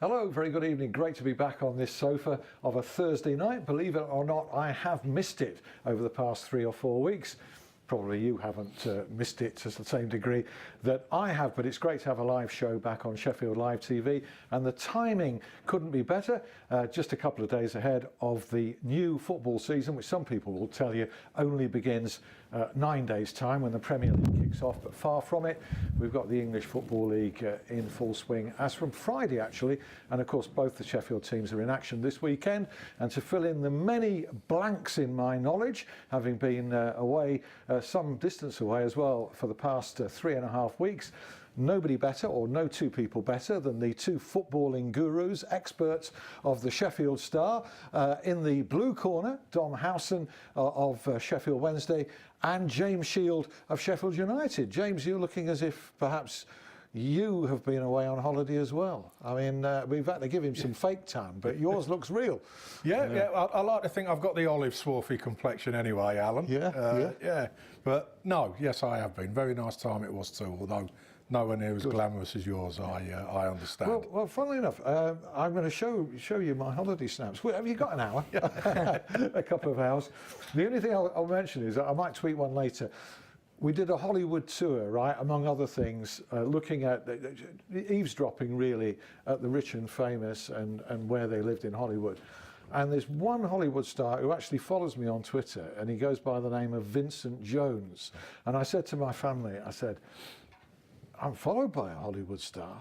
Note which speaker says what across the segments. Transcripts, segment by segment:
Speaker 1: Hello, very good evening. Great to be back on this sofa of a Thursday night. Believe it or not, I have missed it over the past 3 or 4 weeks. Probably you haven't missed it to the same degree that I have, but it's great to have a live show back on Sheffield Live TV, and the timing couldn't be better. Just a couple of days ahead of the new football season, which some people will tell you only begins 9 days' time when the Premier League kicks off, but far from it. We've got the English Football League in full swing as from Friday, actually, and of course both the Sheffield teams are in action this weekend. And to fill in the many blanks in my knowledge, having been away some distance away as well for the past 3.5 weeks, nobody better, or no two people better than the two footballing gurus, experts of the Sheffield Star. In the blue corner, Dom Howson of Sheffield Wednesday, and James Shield of Sheffield United. James, you're looking as if perhaps you have been away on holiday as well. I mean, we've had to give him some fake tan, but yours looks real.
Speaker 2: Yeah. I like to think I've got the olive swarthy complexion anyway, Alan. Yeah. But no, yes, I have been. Very nice time it was too, although nowhere near as glamorous as yours, I understand.
Speaker 1: Well, funnily enough, I'm going to show you my holiday snaps. Have you got an hour? A couple of hours. The only thing I'll mention is that I might tweet one later. We did a Hollywood tour, right, among other things, looking at eavesdropping really at the rich and famous and where they lived in Hollywood. And there's one Hollywood star who actually follows me on Twitter, and he goes by the name of Vincent Jones. And I said to my family, I said, I'm followed by a Hollywood star.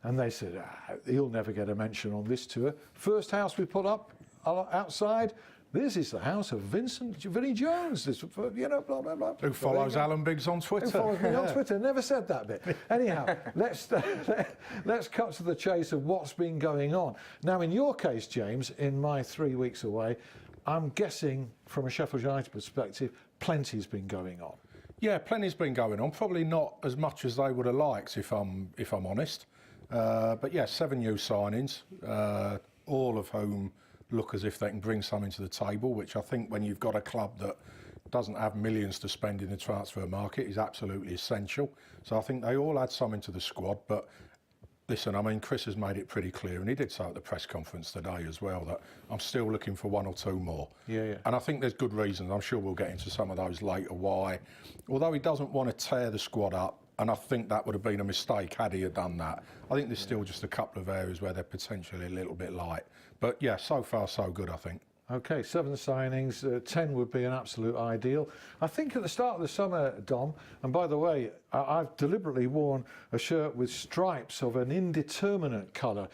Speaker 1: And they said, he'll never get a mention on this tour. First house we put up outside, this is the house of Vinnie Jones, this, you know, blah, blah, blah.
Speaker 2: Who follows Alan Biggs on Twitter.
Speaker 1: Who follows me on Twitter. Never said that bit. Anyhow, let's cut to the chase of what's been going on. Now, in your case, James, in my 3 weeks away, I'm guessing from a Sheffield United perspective, plenty's been going on.
Speaker 2: Yeah, plenty's been going on. Probably not as much as they would have liked, if I'm honest. But yeah, 7 new signings, all of whom look as if they can bring something to the table, which I think when you've got a club that doesn't have millions to spend in the transfer market is absolutely essential. So I think they all add something to the squad. But listen, I mean, Chris has made it pretty clear, and he did so at the press conference today as well, that I'm still looking for 1 or 2 more.
Speaker 1: Yeah.
Speaker 2: And I think there's good reasons. I'm sure we'll get into some of those later why. Although he doesn't want to tear the squad up, and I think that would have been a mistake had he had done that. I think there's still just a couple of areas where they're potentially a little bit light. But yeah, so far so good, I think.
Speaker 1: Okay, 7 signings, 10 would be an absolute ideal. I think at the start of the summer, Dom, and by the way, I've deliberately worn a shirt with stripes of an indeterminate colour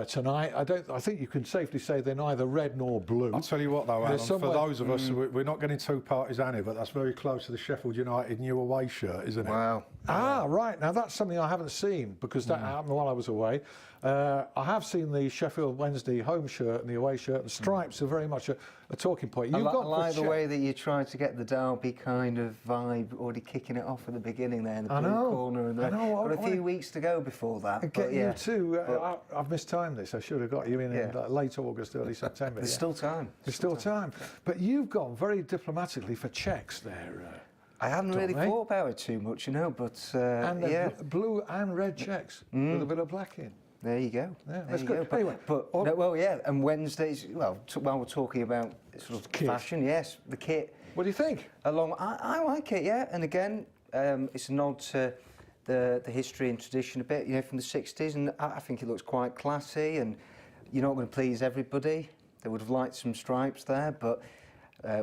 Speaker 1: tonight. I think you can safely say they're neither red nor blue.
Speaker 2: I'll tell you what though, Alan, for those of us, we're not getting too partisan here, but that's very close to the Sheffield United new away shirt, isn't it?
Speaker 3: Wow.
Speaker 1: Ah, right. Now that's something I haven't seen because that happened while I was away. I have seen the Sheffield Wednesday home shirt and the away shirt, and stripes are very much a talking point.
Speaker 3: I like the way that you tried to get the Derby kind of vibe, already kicking it off at the beginning there in the blue corner. And got a few weeks to go before that.
Speaker 1: You too. I've mistimed this. I should have got you in late August, early September.
Speaker 3: There's still time.
Speaker 1: There's still time. But you've gone very diplomatically for checks there.
Speaker 3: I haven't really thought about it too much, you know, but
Speaker 1: blue and red checks with a bit of black in.
Speaker 3: There you go.
Speaker 1: Yeah, that's good.
Speaker 3: But, anyway, and Wednesdays, while we're talking about sort of fashion, yes, the kit.
Speaker 1: What do you think?
Speaker 3: I like it, yeah. And again, it's a nod to the history and tradition a bit, you know, from the 60s, and I think it looks quite classy, and you're not going to please everybody. They would have liked some stripes there, but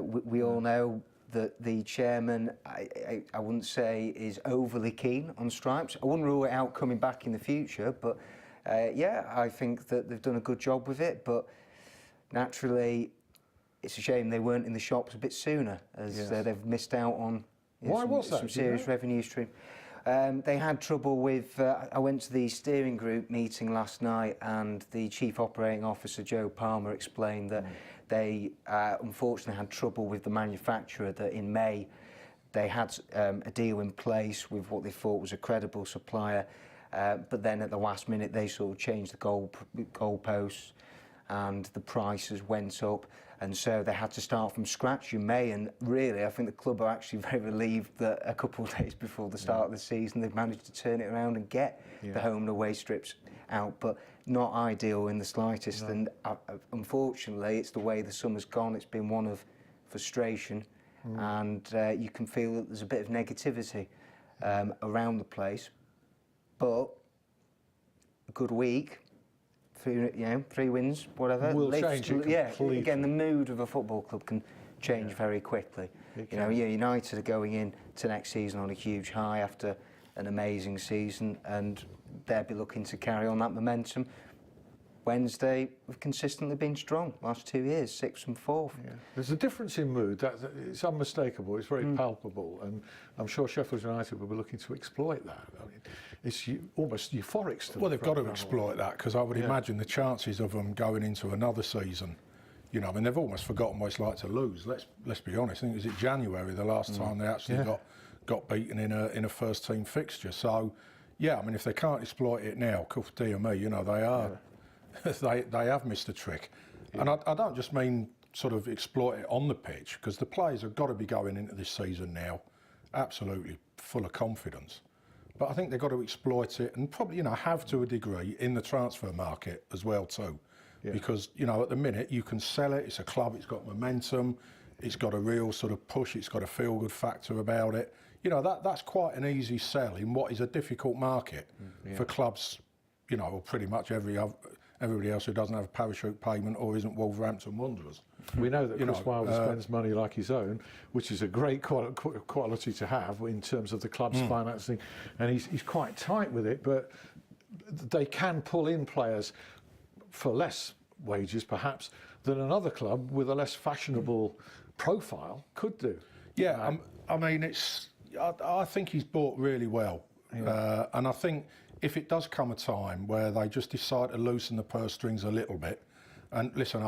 Speaker 3: we all know that the chairman, I wouldn't say is overly keen on stripes. I wouldn't rule it out coming back in the future, but yeah, I think that they've done a good job with it, but naturally it's a shame they weren't in the shops a bit sooner, as they've missed out on some serious revenue stream. They had trouble with, I went to the steering group meeting last night, and the Chief Operating Officer, Joe Palmer, explained that they unfortunately had trouble with the manufacturer, that in May they had a deal in place with what they thought was a credible supplier, but then at the last minute they sort of changed the goalposts and the prices went up. And so they had to start from scratch in May, and really I think the club are actually very relieved that a couple of days before the start of the season they've managed to turn it around and get the home and away strips out, but not ideal in the slightest. And unfortunately it's the way the summer's gone. It's been one of frustration, and you can feel that there's a bit of negativity around the place, but a good week, 3 wins, whatever.
Speaker 1: Will change it completely.
Speaker 3: Again, the mood of a football club can change very quickly. United are going into next season on a huge high after an amazing season, and they'll be looking to carry on that momentum. Wednesday, we've consistently been strong last 2 years, 6th and 4th.
Speaker 1: Yeah. There's a difference in mood. It's unmistakable. It's very palpable, and I'm sure Sheffield United will be looking to exploit that. I mean, it's almost euphoric still.
Speaker 2: Well, they've got to exploit that, because I would imagine the chances of them going into another season, I mean, they've almost forgotten what it's like to lose. Let's be honest. I think it was in January the last time they actually got beaten in a first team fixture. So, yeah, I mean, if they can't exploit it now, dear me, they are. They have missed a trick. And I don't just mean sort of exploit it on the pitch, because the players have got to be going into this season now absolutely full of confidence. But I think they've got to exploit it, and probably, have to a degree in the transfer market as well too. Yeah. Because, at the minute you can sell it, it's a club, it's got momentum, it's got a real sort of push, it's got a feel-good factor about it. That's quite an easy sell in what is a difficult market for clubs, or pretty much everybody else who doesn't have a parachute payment or isn't Wolverhampton Wanderers.
Speaker 1: We know that Chris Wilder spends money like his own, which is a great quality to have in terms of the club's financing, and he's quite tight with it, but they can pull in players for less wages perhaps than another club with a less fashionable profile could do.
Speaker 2: Yeah, I mean, I think he's bought really well, and I think if it does come a time where they just decide to loosen the purse strings a little bit, and listen,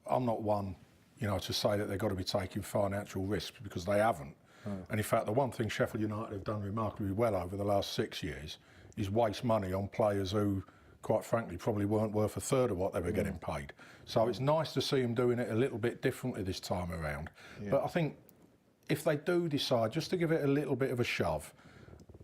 Speaker 2: I'm not one, to say that they've got to be taking financial risks, because they haven't. And in fact, the one thing Sheffield United have done remarkably well over the last 6 years is waste money on players who, quite frankly, probably weren't worth a third of what they were getting paid. So it's nice to see them doing it a little bit differently this time around. But I think if they do decide just to give it a little bit of a shove,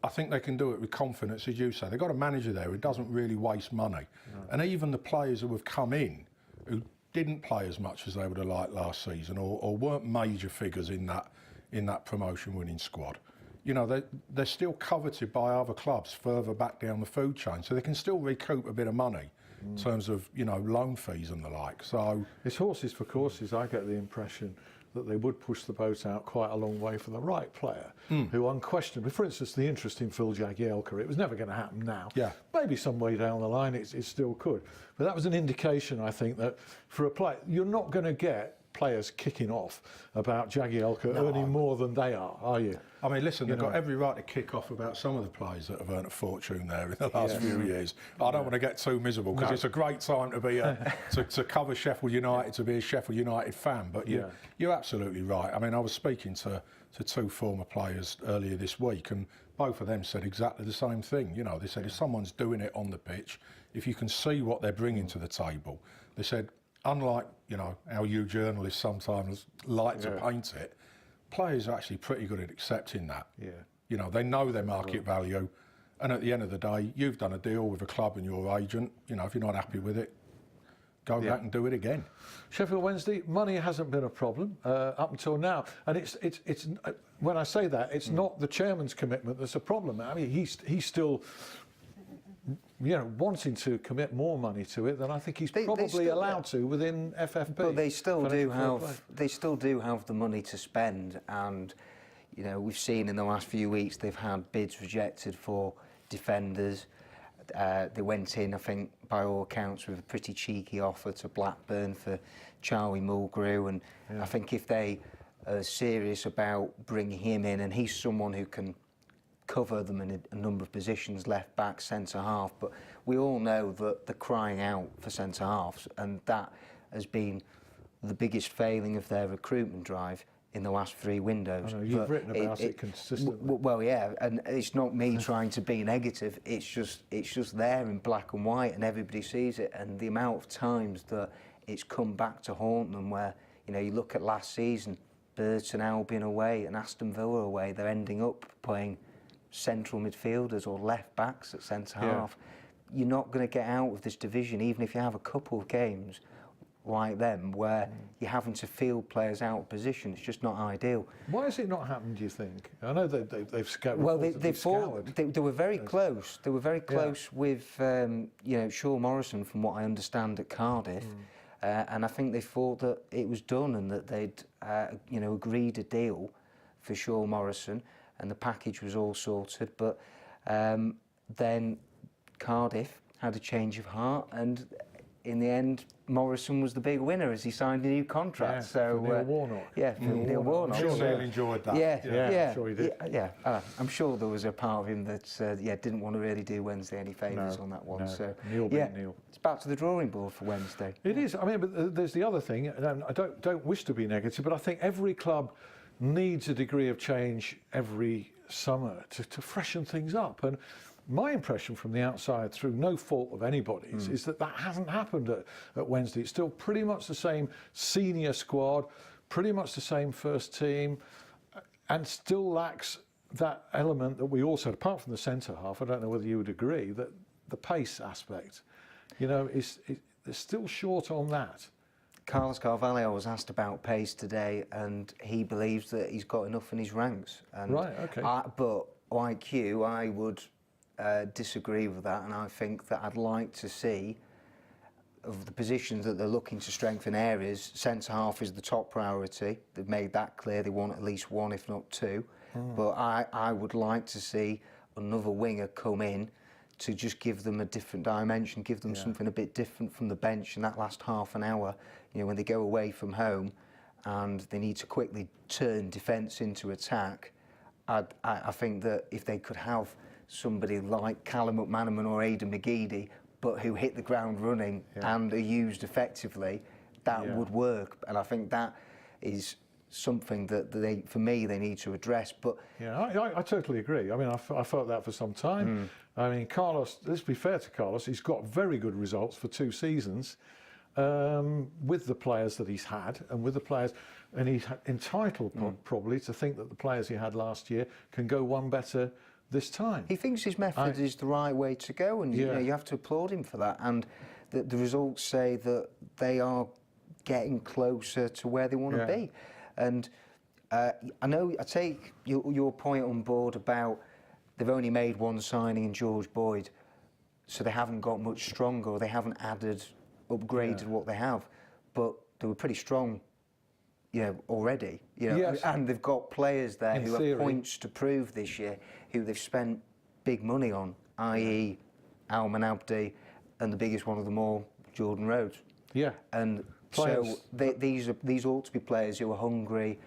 Speaker 2: I think they can do it with confidence, as you say. They've got a manager there who doesn't really waste money. And even the players who have come in, who didn't play as much as they would have liked last season, or weren't major figures in that promotion-winning squad, they're still coveted by other clubs further back down the food chain, so they can still recoup a bit of money in terms of, loan fees and the like. So
Speaker 1: it's horses for courses. I get the impression that they would push the boat out quite a long way for the right player, who unquestionably, for instance, the interest in Phil Jagielka, it was never going to happen now. Yeah. Maybe some way down the line it still could. But that was an indication, I think, that for a player, you're not going to get players kicking off about Jagielka earning more than they are you?
Speaker 2: I mean, listen, they've got every right to kick off about some of the players that have earned a fortune there in the last few years. I don't want to get too miserable, because it's a great time to be to cover Sheffield United, to be a Sheffield United fan. But you're absolutely right. I mean, I was speaking to two former players earlier this week, and both of them said exactly the same thing. They said if someone's doing it on the pitch, if you can see what they're bringing to the table, they said, unlike, how you journalists sometimes like to paint it, players are actually pretty good at accepting that. Yeah. They know their market value, and at the end of the day, you've done a deal with a club and your agent. If you're not happy with it, go back and do it again.
Speaker 1: Sheffield Wednesday, money hasn't been a problem up until now, and it's when I say that, it's not the chairman's commitment that's a problem. I mean, he's still, wanting to commit more money to it than I think he's probably allowed to within FFP.
Speaker 3: But they still do have the money to spend, and we've seen in the last few weeks they've had bids rejected for defenders. They went in, I think, by all accounts, with a pretty cheeky offer to Blackburn for Charlie Mulgrew, and I think if they are serious about bringing him in, and he's someone who can cover them in a number of positions, left back, centre half, but we all know that they're crying out for centre halves, and that has been the biggest failing of their recruitment drive in the last 3 windows.
Speaker 1: I know, you've written about it consistently.
Speaker 3: Well, yeah, and it's not me trying to be negative. It's just there in black and white, and everybody sees it. And the amount of times that it's come back to haunt them, where You know, you look at last season, Burton Albion away and Aston Villa away, they're ending up playing central midfielders or left backs at centre half. You're not going to get out of this division, even if you have a couple of games like them where you're having to field players out of position. It's just not ideal.
Speaker 1: Why has it not happened, do you think? I know they've scoured.
Speaker 3: Well, they were very close. They were very close with you know, Shaw Morrison, from what I understand, at Cardiff. And I think they thought that it was done and that they'd you know, agreed a deal for Shaw Morrison and the package was all sorted. But then Cardiff had a change of heart, and in the end, Morrison was the big winner as he signed a new contract.
Speaker 1: For Neil Warnock.
Speaker 3: Yeah, for Neil Warnock.
Speaker 2: I'm sure Neil enjoyed that.
Speaker 3: Yeah,
Speaker 1: I'm sure he did.
Speaker 3: I'm sure there was a part of him that didn't want to really do Wednesday any favours on that one.
Speaker 1: No.
Speaker 3: So
Speaker 1: Neil beat Neil.
Speaker 3: It's back to the drawing board for Wednesday.
Speaker 1: It is. I mean, but there's the other thing, and I don't wish to be negative, but I think every club needs a degree of change every summer to freshen things up. And my impression from the outside, through no fault of anybody's, is that hasn't happened at Wednesday. It's still pretty much the same senior squad, pretty much the same first team, and still lacks that element that we also, apart from the centre half, I don't know whether you would agree, that the pace aspect, you know, they're still short on that.
Speaker 3: Carlos Carvalho was asked about pace today, and he believes that he's got enough in his ranks. And
Speaker 1: Right, okay.
Speaker 3: But like you, I would disagree with that, and I think that I'd like to see, of the positions that they're looking to strengthen areas, centre half is the top priority. They've made that clear. They want at least one, if not two. But I would like to see another winger come in to just give them a different dimension, give them something a bit different from the bench in that last half an hour. You know, when they go away from home and they need to quickly turn defence into attack, I think that if they could have somebody like Callum McManaman or Aidan McGeady, but who hit the ground running and are used effectively, that would work. And I think that is something that for me, they need to address. But
Speaker 1: I totally agree. I mean, I felt that for some time. I mean, Carlos, let's be fair to Carlos, he's got very good results for 2 seasons with the players that he's had and with the players, and he's entitled probably to think that the players he had last year can go one better this time.
Speaker 3: He thinks his method is the right way to go, and you know, you have to applaud him for that. And the results say that they are getting closer to where they want to be. And I know I take your point on board about they've only made one signing in George Boyd, so they haven't got much stronger, or they haven't upgraded what they have. But they were pretty strong, you know, already. You know, and they've got players there who have points to prove this year, who they've spent big money on, i.e. Alman Abdi, and the biggest one of them all, Jordan Rhodes.
Speaker 1: Yeah.
Speaker 3: And so these ought to be players who are hungry,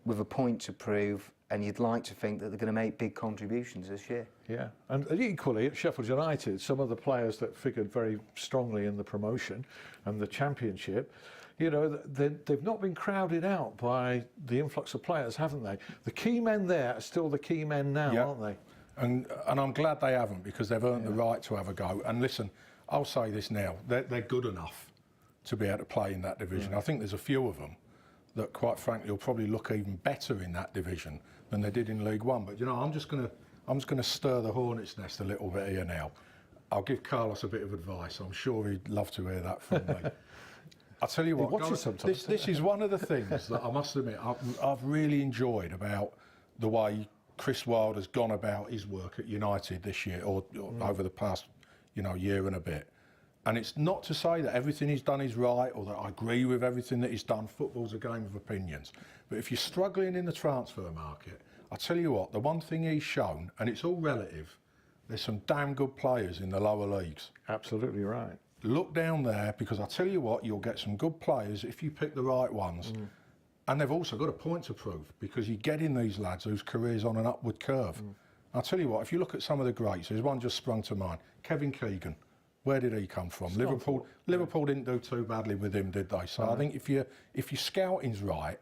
Speaker 3: with a point to prove, and you'd like to think that they're going to make big contributions this year.
Speaker 1: Yeah, and equally at Sheffield United, some of the players that figured very strongly in the promotion and the championship, you know, they've not been crowded out by the influx of players, haven't they? The key men there are still the key men now, aren't they?
Speaker 2: And I'm glad they haven't, because they've earned the right to have a go. And listen, I'll say this now, they're good enough to be able to play in that division. I think there's a few of them that, quite frankly, will probably look even better in that division than they did in League One. But you know, I'm just going to stir the hornet's nest a little bit here now. I'll give Carlos a bit of advice. I'm sure he'd love to hear that from me. I'll tell you what, this is one of the things that I must admit I've really enjoyed about the way Chris Wilde has gone about his work at United this year, or over the past, you know, year and a bit. And it's not to say that everything he's done is right, or that I agree with everything that he's done. Football's a game of opinions. But if you're struggling in the transfer market, I tell you what, the one thing he's shown, and it's all relative, there's some damn good players in the lower leagues.
Speaker 1: Absolutely right.
Speaker 2: Look down there, because I tell you what, you'll get some good players if you pick the right ones. And they've also got a point to prove, because you get in these lads whose career's on an upward curve. I'll tell you what, if you look at some of the greats, there's one just sprung to mind, Kevin Keegan. Where did he come from? Liverpool didn't do too badly with him, did they? So I think if your scouting's right,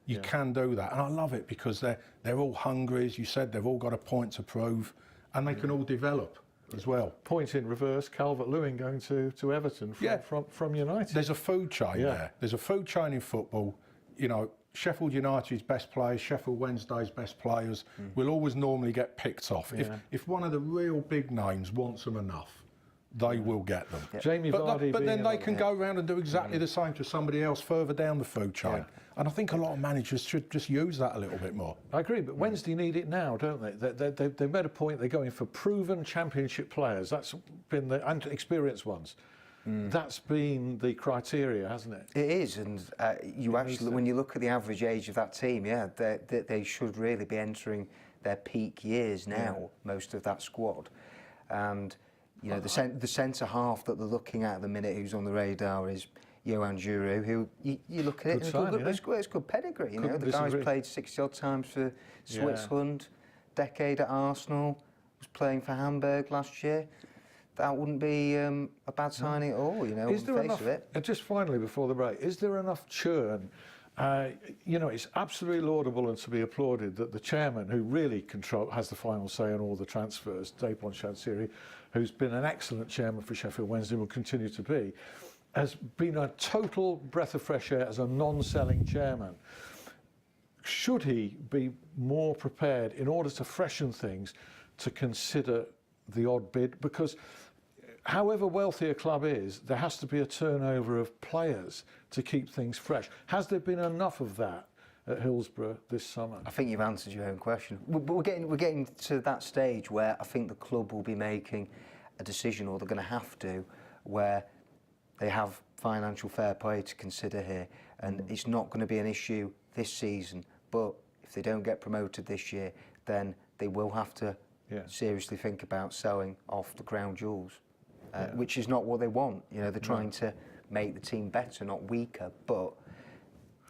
Speaker 2: you can do that. And I love it, because they're all hungry, as you said, they've all got a point to prove, and they can all develop as well.
Speaker 1: Point in reverse, Calvert-Lewin going to Everton from United.
Speaker 2: There's a food chain there. There's a food chain in football, you know, Sheffield United's best players, Sheffield Wednesday's best players will always normally get picked off. If one of the real big names wants them enough, they will get them.
Speaker 1: Jamie Vardy
Speaker 2: But then
Speaker 1: being
Speaker 2: they can go around and do exactly the same to somebody else further down the food chain. And I think a lot of managers should just use that a little bit more.
Speaker 1: I agree, but Wednesday need it now, don't they? They've made a point. They're going for proven championship players. That's been and experienced ones. That's been the criteria, hasn't it?
Speaker 3: It is, and you actually, when you look at the average age of that team, they should really be entering their peak years now. Most of that squad, and you know the centre half that they're looking at the minute, who's on the radar, is Johan Giroud, who you look at it, and it's good pedigree. You know, the guy's played 60 odd times for Switzerland, decade at Arsenal, was playing for Hamburg last year. That wouldn't be a bad signing at all, you know,
Speaker 1: Is
Speaker 3: on the
Speaker 1: there
Speaker 3: face
Speaker 1: enough,
Speaker 3: of it.
Speaker 1: and just finally before the break, is there enough churn? You know, it's absolutely laudable and to be applauded that the chairman, who really has the final say on all the transfers, Dave Bonchansiri, who's been an excellent chairman for Sheffield Wednesday and will continue to be, has been a total breath of fresh air as a non-selling chairman. Should he be more prepared in order to freshen things to consider the odd bid? Because however wealthy a club is, there has to be a turnover of players to keep things fresh. Has there been enough of that at Hillsborough this summer?
Speaker 3: I think you've answered your own question. But we're getting to that stage where I think the club will be making a decision, or they're going to have to, where they have financial fair play to consider here, and it's not going to be an issue this season. But if they don't get promoted this year, then they will have to seriously think about selling off the crown jewels, which is not what they want. You know, they're trying to make the team better, not weaker. But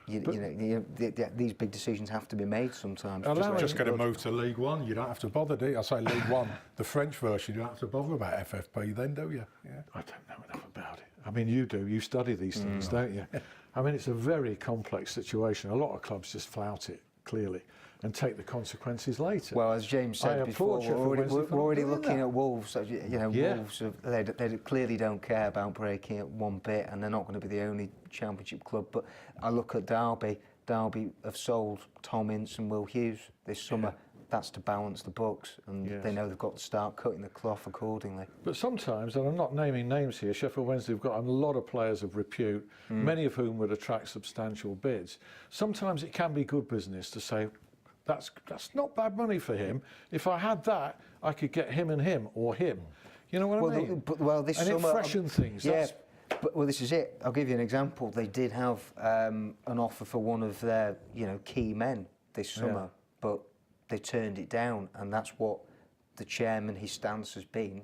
Speaker 3: these big decisions have to be made sometimes.
Speaker 2: Just going to move to League One. You don't have to bother, do you? I say League One, the French version. You don't have to bother about FFP then, do you? Yeah.
Speaker 1: I don't know enough about it. I mean, you do. You study these things, don't you? I mean, it's a very complex situation. A lot of clubs just flout it, clearly, and take the consequences later.
Speaker 3: Well, as James said before, we're already looking at Wolves. You know, Wolves, they clearly don't care about breaking it one bit, and they're not going to be the only Championship club. But I look at Derby. Derby have sold Tom Ince and Will Hughes this summer. That's to balance the books, and they know they've got to start cutting the cloth accordingly.
Speaker 1: But sometimes, and I'm not naming names here, Sheffield Wednesday have got a lot of players of repute, many of whom would attract substantial bids. Sometimes it can be good business to say, that's not bad money for him. If I had that, I could get him and him, or him. You know what I mean?
Speaker 3: This
Speaker 1: and
Speaker 3: summer,
Speaker 1: it freshened things.
Speaker 3: Yeah, but this is it. I'll give you an example. They did have an offer for one of their, key men this summer, but they turned it down, and that's what the chairman, his stance has been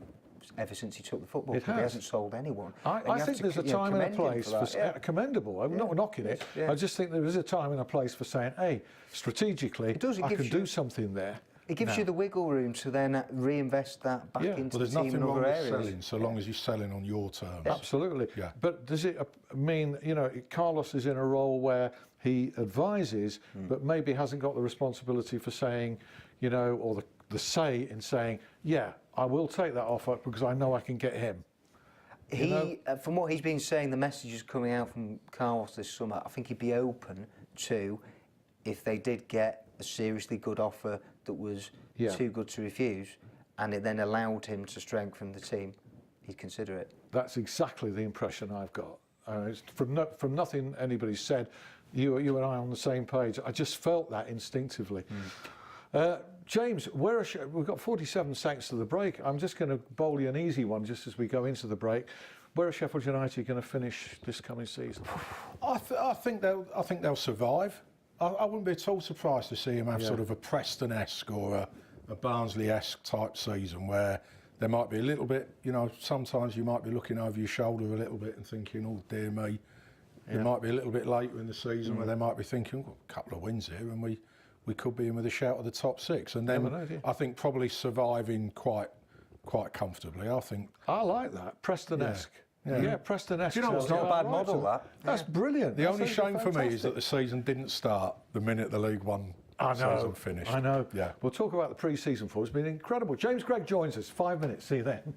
Speaker 3: ever since he took the football club. He hasn't sold anyone.
Speaker 1: I think there's a time and a place for commendable. I'm not knocking it. I just think there is a time and a place for saying, hey, strategically, I can do something there.
Speaker 3: It gives you the wiggle room to then reinvest that back into the team in other areas.
Speaker 2: Selling, so long as you're selling on your terms.
Speaker 1: Absolutely. Yeah. But does it mean, Carlos is in a role where he advises, but maybe hasn't got the responsibility for saying, or the say in saying, I will take that offer because I know I can get him.
Speaker 3: From what he's been saying, the messages coming out from Carlos this summer, I think he'd be open to, if they did get a seriously good offer that was too good to refuse, and it then allowed him to strengthen the team, he'd consider it. That's
Speaker 1: exactly the impression I've got. From nothing anybody's said, you and I are on the same page. I just felt that instinctively. James, we've got 47 seconds to the break. I'm just going to bowl you an easy one just as we go into the break. Where are Sheffield United going to finish this coming season?
Speaker 2: I think they'll survive. I wouldn't be at all surprised to see him have sort of a Preston-esque or a Barnsley-esque type season where there might be a little bit, sometimes you might be looking over your shoulder a little bit and thinking, oh dear me. It might be a little bit later in the season where they might be thinking, a couple of wins here and we could be in with a shout at the top six. And then I think probably surviving quite comfortably.
Speaker 1: I like that, Preston-esque. Yeah, Preston-esque.
Speaker 3: It's not a bad model, that.
Speaker 1: That's brilliant.
Speaker 2: The only shame for me is that the season didn't start the minute the League One season finished.
Speaker 1: I know.
Speaker 2: Yeah.
Speaker 1: We'll talk about the pre-season for. It's been incredible. James Gregg joins us. 5 minutes. See you then.